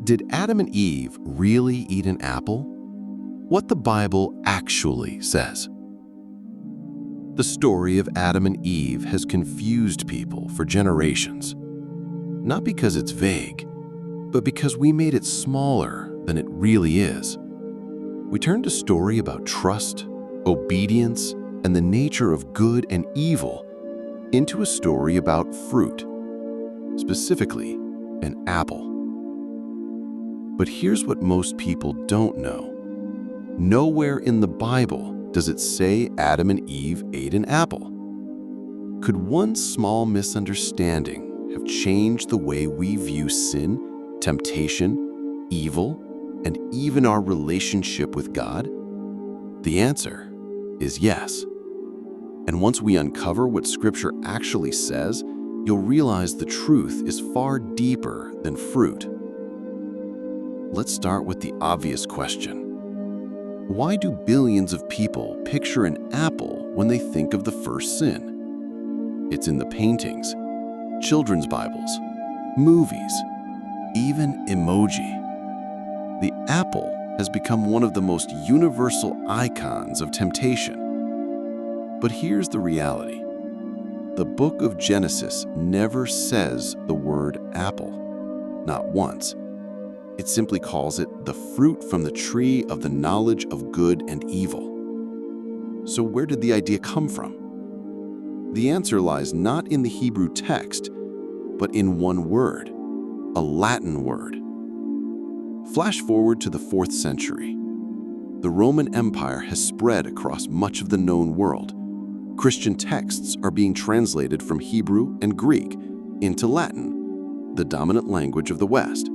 Did Adam and Eve really eat an apple? What the Bible actually says. The story of Adam and Eve has confused people for generations. Not because it's vague, but because we made it smaller than it really is. We turned a story about trust, obedience, and the nature of good and evil into a story about fruit, specifically an apple. But here's what most people don't know. Nowhere in the Bible does it say Adam and Eve ate an apple. Could one small misunderstanding have changed the way we view sin, temptation, evil, and even our relationship with God? The answer is yes. And once we uncover what Scripture actually says, you'll realize the truth is far deeper than fruit. Let's start with the obvious question. Why do billions of people picture an apple when they think of the first sin? It's in the paintings, children's Bibles, movies, even emoji. The apple has become one of the most universal icons of temptation. But here's the reality. The book of Genesis never says the word apple, not once. It simply calls it the fruit from the tree of the knowledge of good and evil. So where did the idea come from? The answer lies not in the Hebrew text, but in one word, a Latin word. Flash forward to the 4th century. The Roman Empire has spread across much of the known world. Christian texts are being translated from Hebrew and Greek into Latin, the dominant language of the West.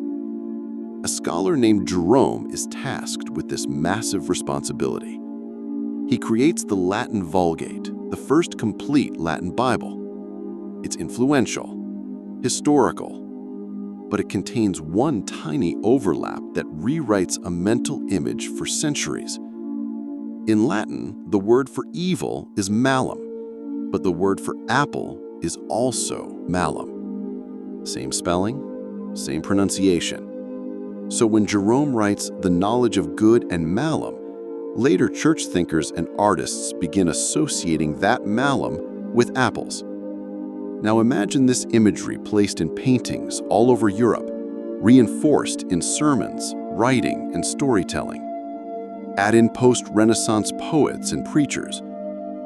A scholar named Jerome is tasked with this massive responsibility. He creates the Latin Vulgate, the first complete Latin Bible. It's influential, historical, but it contains one tiny overlap that rewrites a mental image for centuries. In Latin, the word for evil is malum, but the word for apple is also malum. Same spelling, same pronunciation. So when Jerome writes the knowledge of good and malum, later church thinkers and artists begin associating that malum with apples. Now imagine this imagery placed in paintings all over Europe, reinforced in sermons, writing, and storytelling. Add in post-Renaissance poets and preachers.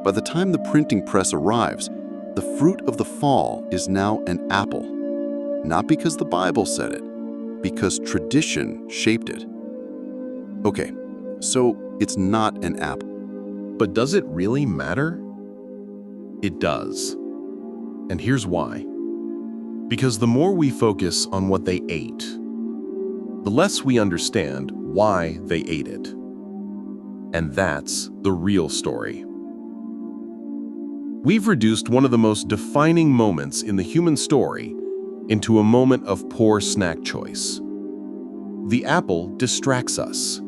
By the time the printing press arrives, the fruit of the fall is now an apple. Not because the Bible said it, because tradition shaped it. Okay, so it's not an apple. But does it really matter? It does. And here's why. Because the more we focus on what they ate, the less we understand why they ate it. And that's the real story. We've reduced one of the most defining moments in the human story into a moment of poor snack choice. The apple distracts us.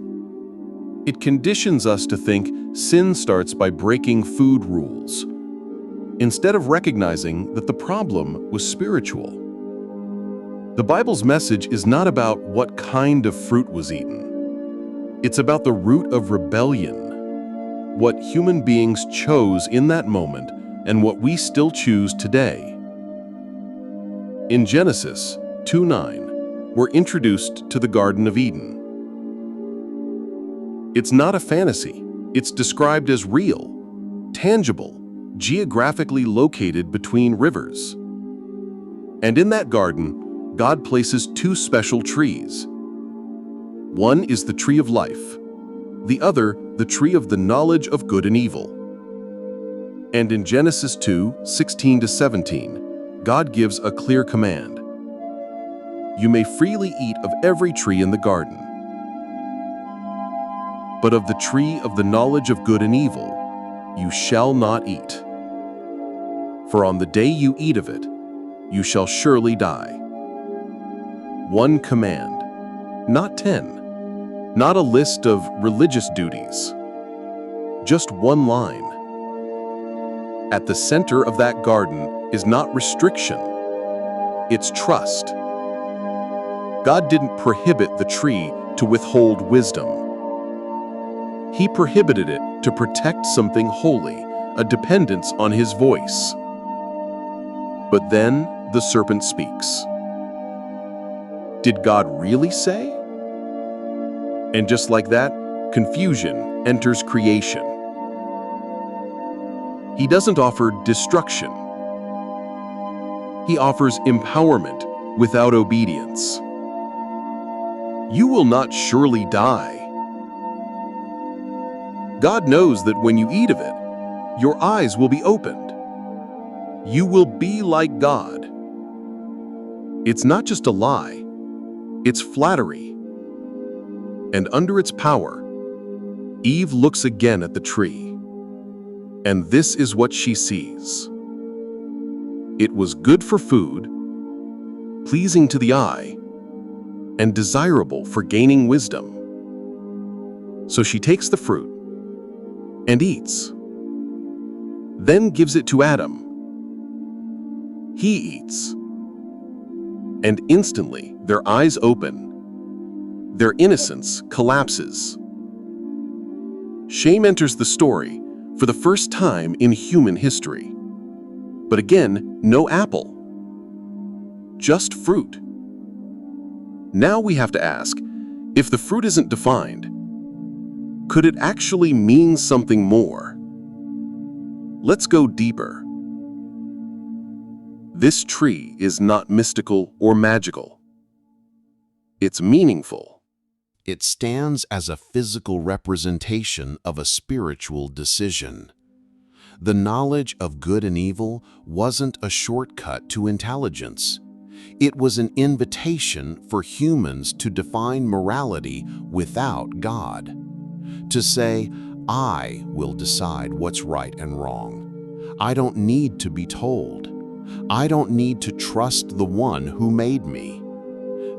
It conditions us to think sin starts by breaking food rules, instead of recognizing that the problem was spiritual. The Bible's message is not about what kind of fruit was eaten. It's about the root of rebellion, what human beings chose in that moment and what we still choose today. In Genesis 2:9, we're introduced to the Garden of Eden. It's not a fantasy. It's described as real, tangible, geographically located between rivers. And in that garden, God places two special trees. One is the tree of life, the other, the tree of the knowledge of good and evil. And in Genesis 2:16-17, God gives a clear command. You may freely eat of every tree in the garden, but of the tree of the knowledge of good and evil you shall not eat. For on the day you eat of it, you shall surely die. One command, not 10, not a list of religious duties, just one line. At the center of that garden is not restriction, it's trust. God didn't prohibit the tree to withhold wisdom. He prohibited it to protect something holy, a dependence on his voice. But then the serpent speaks. Did God really say? And just like that, confusion enters creation. He doesn't offer destruction. He offers empowerment without obedience. You will not surely die. God knows that when you eat of it, your eyes will be opened. You will be like God. It's not just a lie, it's flattery. And under its power, Eve looks again at the tree. And this is what she sees. It was good for food, pleasing to the eye, and desirable for gaining wisdom. So she takes the fruit and eats, then gives it to Adam. He eats, and instantly their eyes open. Their innocence collapses. Shame enters the story for the first time in human history. But again, no apple, just fruit. Now we have to ask, if the fruit isn't defined, could it actually mean something more? Let's go deeper. This tree is not mystical or magical. It's meaningful. It stands as a physical representation of a spiritual decision. The knowledge of good and evil wasn't a shortcut to intelligence. It was an invitation for humans to define morality without God. To say, I will decide what's right and wrong. I don't need to be told. I don't need to trust the one who made me.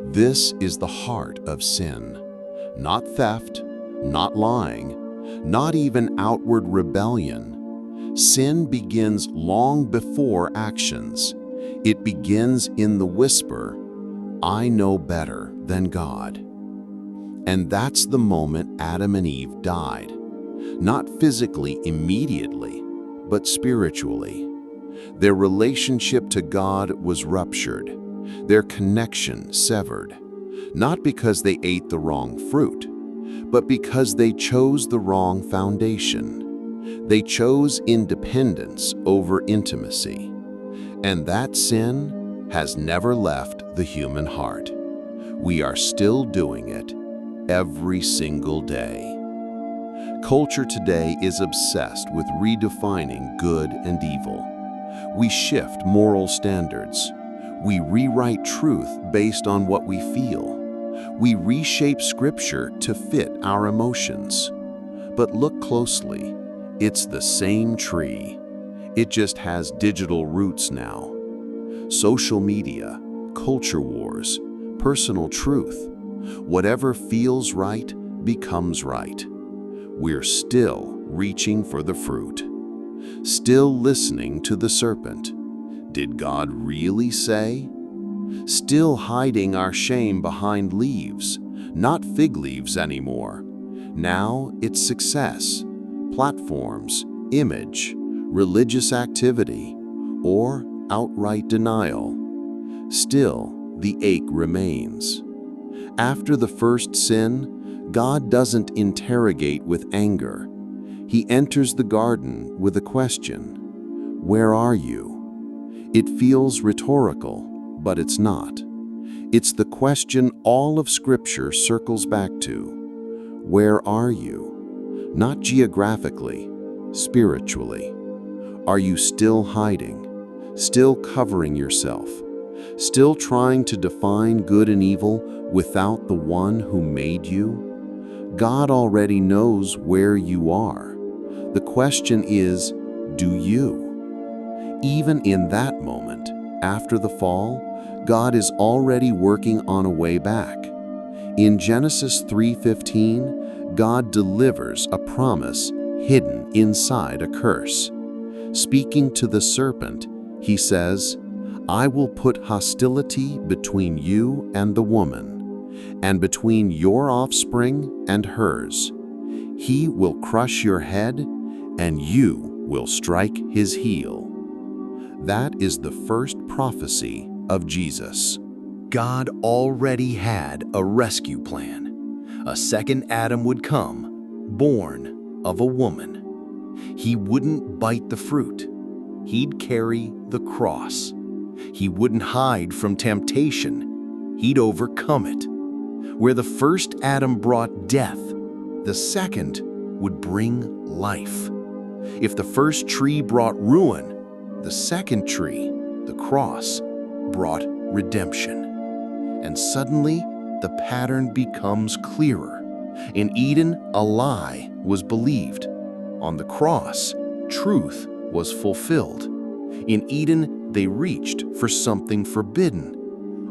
This is the heart of sin. Not theft, not lying, not even outward rebellion. Sin begins long before actions. It begins in the whisper, I know better than God. And that's the moment Adam and Eve died. Not physically immediately, but spiritually. Their relationship to God was ruptured, their connection severed. Not because they ate the wrong fruit, but because they chose the wrong foundation. They chose independence over intimacy. And that sin has never left the human heart. We are still doing it every single day. Culture today is obsessed with redefining good and evil. We shift moral standards. We rewrite truth based on what we feel. We reshape scripture to fit our emotions. But look closely, it's the same tree. It just has digital roots now. Social media, culture wars, personal truth. Whatever feels right becomes right. We're still reaching for the fruit. Still listening to the serpent. Did God really say? Still hiding our shame behind leaves, not fig leaves anymore. Now it's success, platforms, image, religious activity, or outright denial. Still, the ache remains. After the first sin, God doesn't interrogate with anger. He enters the garden with a question. Where are you? It feels rhetorical, but it's not. It's the question all of Scripture circles back to. Where are you? Not geographically, spiritually. Are you still hiding? Still covering yourself? Still trying to define good and evil without the one who made you? God already knows where you are. The question is, do you? Even in that moment, after the fall, God is already working on a way back. In Genesis 3:15, God delivers a promise hidden inside a curse. Speaking to the serpent, he says, I will put hostility between you and the woman, and between your offspring and hers. He will crush your head, and you will strike his heel." That is the first prophecy of Jesus. God already had a rescue plan. A second Adam would come, born of a woman. He wouldn't bite the fruit. He'd carry the cross. He wouldn't hide from temptation. He'd overcome it. Where the first Adam brought death, the second would bring life. If the first tree brought ruin, the second tree, the cross, brought redemption. And suddenly, the pattern becomes clearer. In Eden, a lie was believed. On the cross, truth was fulfilled. In Eden, they reached for something forbidden.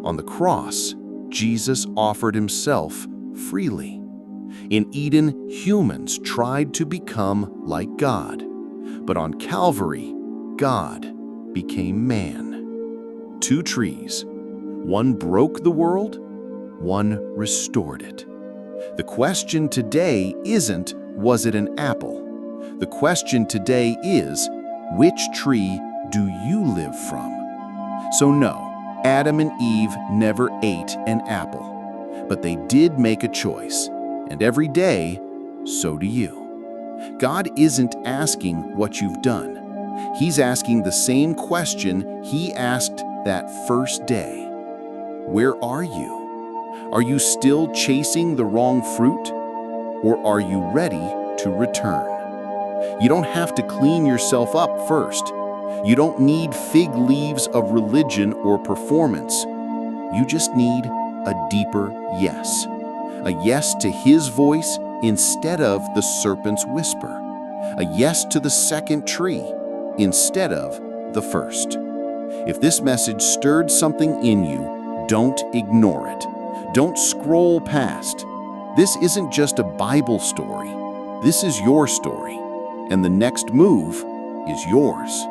On the cross, Jesus offered himself freely. In Eden, humans tried to become like God. But on Calvary, God became man. Two trees. One broke the world, one restored it. The question today isn't, was it an apple? The question today is, which tree do you live from? So no, Adam and Eve never ate an apple. But they did make a choice, and every day, so do you. God isn't asking what you've done. He's asking the same question he asked that first day. Where are you? Are you still chasing the wrong fruit? Or are you ready to return? You don't have to clean yourself up first. You don't need fig leaves of religion or performance. You just need a deeper yes. A yes to his voice instead of the serpent's whisper. A yes to the second tree instead of the first. If this message stirred something in you, don't ignore it. Don't scroll past. This isn't just a Bible story. This is your story, and the next move is yours.